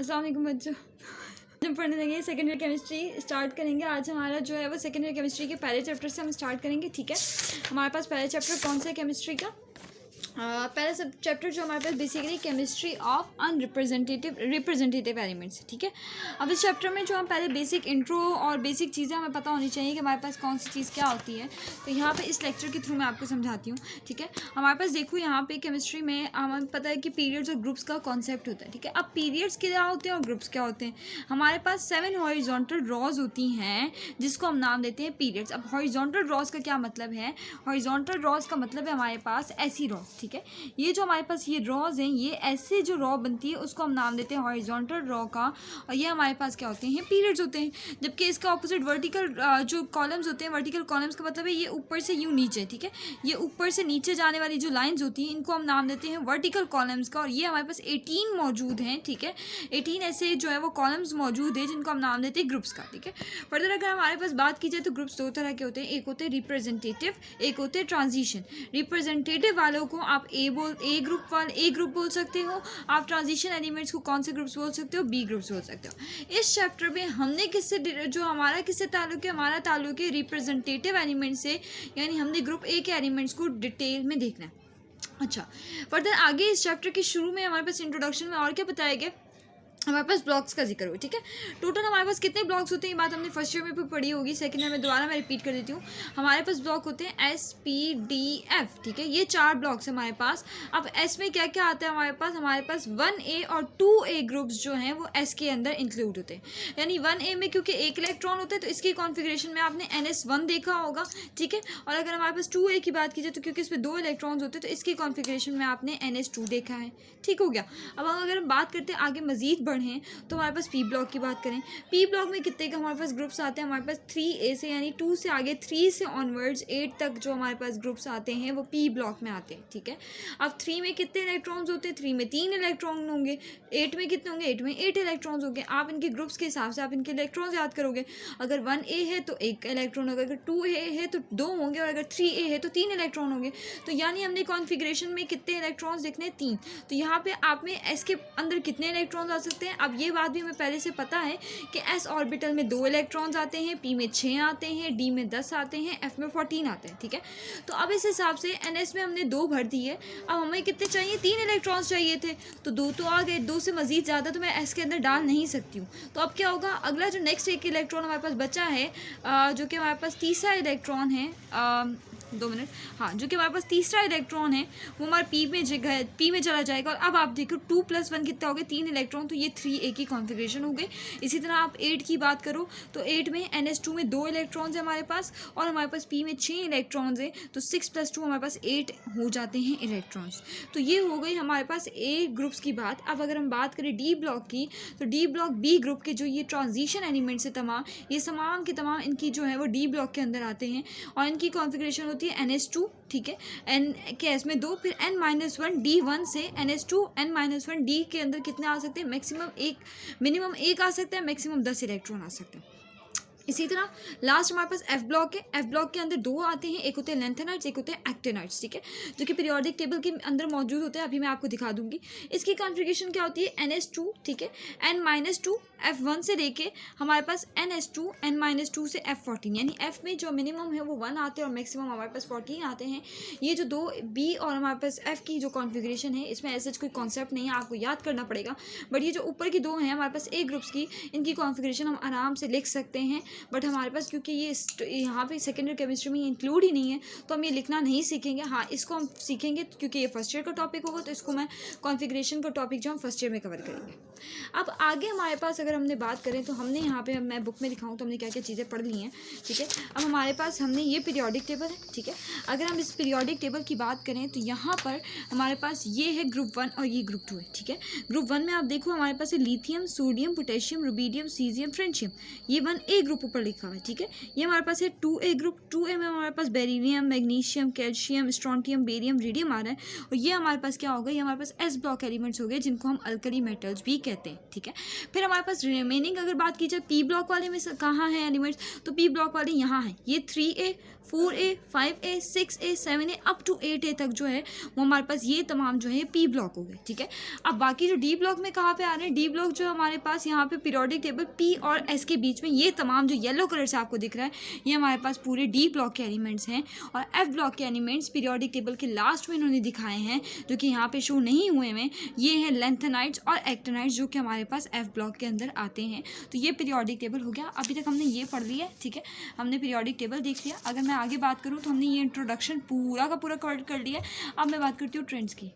अस्सलाम वालेकुम बच्चों। हम पढ़ने लगे सेकेंड ईयर केमिस्ट्री स्टार्ट करेंगे। आज हमारा जो है वो सेकेंड ईयर केमिस्ट्री के पहले चैप्टर से हम स्टार्ट करेंगे। ठीक है, हमारे पास पहला चैप्टर कौन सा है केमिस्ट्री का? पहला सब चैप्टर जो हमारे पास basically chemistry of representative elements. ठीक है, अब इस चैप्टर में जो हम पहले बेसिक इंट्रो और बेसिक चीज़ें हमें पता होनी चाहिए कि हमारे पास कौन सी चीज़ क्या होती है। तो यहाँ पे इस लेक्चर के थ्रू मैं आपको समझाती हूँ। ठीक है, हमारे पास देखो यहाँ पे केमिस्ट्री में हमें पता है कि पीरियड्स और ग्रुप्स का कॉन्सेप्ट होता है। ठीक है, अब पीरियड्स क्या होते हैं और ग्रुप्स क्या होते हैं? हमारे पास 7 हॉरिजॉन्टल रॉज होती हैं जिसको हम नाम देते हैं पीरियड्स। अब हॉरिजॉन्टल रॉज का क्या मतलब है? हॉरिजॉन्टल रॉज का मतलब है हमारे पास ऐसी रॉज। ठीक है, ये जो हमारे पास ये रॉज हैं, ये ऐसे जो रॉ बनती है उसको हम नाम देते हैं हॉरिजॉन्टल रॉ का, और ये हमारे पास क्या होते हैं? पीरियड्स होते हैं। जबकि इसका ऑपोजिट वर्टिकल जो कॉलम्स होते हैं, वर्टिकल कॉलम्स का मतलब है ये ऊपर से यूँ नीचे। ठीक है, ये ऊपर से नीचे जाने वाली जो लाइंस होती हैं इनको हम नाम देते हैं वर्टिकल कॉलम्स का, और ये हमारे पास 18 मौजूद हैं। ठीक है, 18 ऐसे जो है वो कॉलम्स मौजूद हैं जिनको हम नाम देते हैं ग्रुप्स का। ठीक है, फर्दर अगर हमारे पास बात की जाए तो ग्रुप्स दो तरह के होते हैं, एक होते हैं रिप्रेजेंटेटिव, एक होते हैं ट्रांजिशन। रिप्रेजेंटेटिव वालों को आप ए ग्रुप बोल सकते हो। आप ट्रांजिशन एलिमेंट्स को कौन से ग्रुप्स बोल सकते हो? बी ग्रुप्स बोल सकते हो। इस चैप्टर में हमने हमारा किससे ताल्लुक है? हमारा ताल्लुक है रिप्रेजेंटेटिव एलिमेंट से, यानी हमने ग्रुप ए के एलिमेंट्स को डिटेल में देखना है। अच्छा, फर्दर आगे इस चैप्टर के शुरू में हमारे पास इंट्रोडक्शन में और क्या बताया गया? हमारे पास ब्लॉक्स का जिक्र हुआ। ठीक है, टोटल हमारे पास कितने ब्लॉक्स होते हैं ये बात हमने फर्स्ट ईयर में भी पढ़ी होगी। सेकंड ईयर में दोबारा मैं रिपीट कर देती हूँ। हमारे पास ब्लॉक होते हैं SPDF। ठीक है, ये 4 ब्लॉक्स हमारे पास। अब एस में क्या क्या आता है हमारे पास 1A और 2A ग्रुप्स जो हैं वो एस के अंदर इंक्लूड होते हैं। यानी 1A में क्योंकि एक इलेक्ट्रॉन होता है तो इसकी कॉन्फिगरेशन में आपने NS1 देखा होगा। ठीक है, और अगर हमारे पास 2A की बात की जाए तो क्योंकि इसमें 2 इलेक्ट्रॉन्स होते हैं तो इसकी कॉन्फिगरेशन में आपने NS2 देखा है। ठीक हो गया। अब अगर हम बात करते हैं आगे मजीद बढ़ें तो हमारे पास पी ब्लॉक की बात करें। पी ब्लॉक में कितने का हमारे पास ग्रुप्स आते हैं? हमारे पास 3A से, यानी 2 से आगे 3 से ऑनवर्ड्स 8 तक जो हमारे पास ग्रुप्स आते हैं वो पी ब्लॉक में आते हैं। ठीक है, अब 3 में कितने इलेक्ट्रॉन्स होते हैं? 3 में 3 इलेक्ट्रॉन होंगे। 8 में कितने होंगे? 8 में 8 इलेक्ट्रॉन्स होंगे। आप इनके ग्रुप्स के हिसाब से आप इनके इलेक्ट्रॉन्स याद करोगे। अगर 1A है तो 1 इलेक्ट्रॉन होगा, अगर 2A है तो 2 होंगे, और अगर 3A है तो 3 इलेक्ट्रॉन होंगे। तो यानी हमने कॉन्फिगरेशन में कितने इलेक्ट्रॉन्स देखने? 3। तो यहाँ पे आप में एस के अंदर कितने इलेक्ट्रॉन्स आ सकते हैं? अब ये बात भी हमें पहले से पता है कि एस ऑर्बिटल में 2 इलेक्ट्रॉन्स आते हैं, पी में 6 आते हैं, डी में 10 आते हैं, एफ में 14 आते हैं। ठीक है, तो अब इस हिसाब से NS में हमने 2 भर दी है। अब हमें कितने चाहिए? 3 इलेक्ट्रॉन्स चाहिए थे, तो 2 तो आ गए। 2 से मजीद ज़्यादा तो मैं एस के अंदर डाल नहीं सकती हूँ। तो अब क्या होगा? अगला जो नेक्स्ट एक इलेक्ट्रॉन हमारे पास बचा है, जो कि हमारे पास तीसरा इलेक्ट्रॉन है, 2 मिनट, हाँ, जो कि हमारे पास तीसरा इलेक्ट्रॉन है वो हमारे पी में चला जाएगा। और अब आप देखो 2 + 1 कितना हो गया? 3 इलेक्ट्रॉन, तो ये 3A की कॉन्फिगरेशन हो गई। इसी तरह आप 8 की बात करो तो 8 में NS2 में 2 इलेक्ट्रॉन्स है हमारे पास, और हमारे पास पी में 6 इलेक्ट्रॉन्स हैं, तो 6 + 2 हमारे पास 8 हो जाते हैं इलेक्ट्रॉन्स। तो ये हो गई हमारे पास A ग्रुप्स की बात। अब अगर हम बात करें डी ब्लॉक की, तो डी ब्लॉक बी ग्रुप के जो ये ट्रांजिशन एलिमेंट्स है तमाम, ये तमाम के तमाम इनकी जो है वो डी ब्लॉक के अंदर आते हैं, और इनकी कॉन्फिगरेशन होती है NS2। ठीक है, N के एस में 2, फिर N-1 D1 से NS2 N-1 D के अंदर कितने आ सकते हैं? मिनिमम 1 आ सकता है, मैक्सिमम 10 इलेक्ट्रॉन आ सकते हैं। इसी तरह लास्ट हमारे पास एफ ब्लॉक है। एफ ब्लॉक के अंदर 2 आते हैं, एक होते हैं लेंथेनाइट्स, एक होते हैं एक्टिनाइट्स। ठीक है, जो कि पीरियोडिक टेबल के अंदर मौजूद होते हैं, अभी मैं आपको दिखा दूंगी। इसकी कॉन्फ़िगरेशन क्या होती है? NS2। ठीक है, N-2 F1 से लेके हमारे पास NS2 N-2 से F14, यानी F में जो मिनिमम है वो 1 आते हैं और मैक्सिमम हमारे पास 14 आते हैं। ये जो 2 B और हमारे पास F की जो कॉन्फ़िगरेशन है, इसमें ऐसा कोई कॉन्सेप्ट नहीं है, आपको याद करना पड़ेगा। बट ये जो ऊपर की 2 हैं हमारे पास A ग्रुप्स की, इनकी कॉन्फ़िगरेशन हम आराम से लिख सकते हैं। बट हमारे पास क्योंकि ये यहाँ पे सेकेंड ईयर केमिस्ट्री में इंक्लूड ही नहीं है, तो हम ये लिखना नहीं सीखेंगे। हाँ, इसको हम सीखेंगे क्योंकि ये फर्स्ट ईयर का टॉपिक होगा, तो इसको मैं कॉन्फ़िगरेशन का टॉपिक जो हम फर्स्ट ईयर में कवर करेंगे। अब आगे हमारे पास अगर हमने बात करें तो हमने यहाँ पे, मैं बुक में दिखाऊँ तो हमने क्या क्या चीज़ें पढ़ ली हैं। ठीक है, अब हमारे पास हमने ये पीरियोडिक टेबल है। ठीक है, अगर हम इस पीरियोडिक टेबल की बात करें तो यहाँ पर हमारे पास ये है ग्रुप 1 और ये ग्रुप 2 है। ठीक है, ग्रुप 1 में आप देखो हमारे पास है lithium, sodium, potassium, rubidium, caesium, francium. ये 1A ग्रुप ग्रुप ऊपर लिखा हुआ है, ठीक है। ये हमारे पास है 2A ग्रुप। 2A में हमारे पास beryllium, magnesium, calcium, strontium, barium, radium आ रहा है। और ये हमारे पास क्या होगा, ये हमारे पास S ब्लॉक एलिमेंट्स हो गए, जिनको हम अल्कली मेटल्स भी कहते हैं, ठीक है। फिर हमारे पास रिमेनिंग अगर बात की जाए P ब्लॉक वाले में कहाँ है एलिमेंट्स, तो P ब्लॉक वाले यहाँ हैं। ये 3A, 4A, 5A, 6A, 7A up to 8A तक जो है वो हमारे पास ये तमाम जो है P ब्लॉक हो गए, ठीक है। अब बाकी जो D ब्लॉक में कहाँ पे आ रहे हैं, D ब्लॉक जो हमारे पास यहाँ पे पीरियोडिक टेबल P और S के बीच में ये तमाम जो येलो कलर से आपको दिख रहा है, ये हमारे पास पूरे D ब्लॉक के एलिमेंट्स हैं। और F ब्लॉक के एलिमेंट्स पीरियोडिक टेबल के लास्ट में इन्होंने दिखाए हैं, जो कि यहाँ पे शो नहीं हुए हैं। ये हैं लैंथेनाइट्स और एक्टिनाइट्स, जो कि हमारे पास F ब्लॉक के अंदर आते हैं। तो ये पीरियोडिक टेबल हो गया। अभी तक हमने ये पढ़ लिया है, ठीक है, हमने पीरियोडिक टेबल देख लिया। अगर मैं आगे बात करूँ तो हमने ये इंट्रोडक्शन पूरा का पूरा कवर कर लिया है। अब मैं बात करती हूँ ट्रेंड्स की।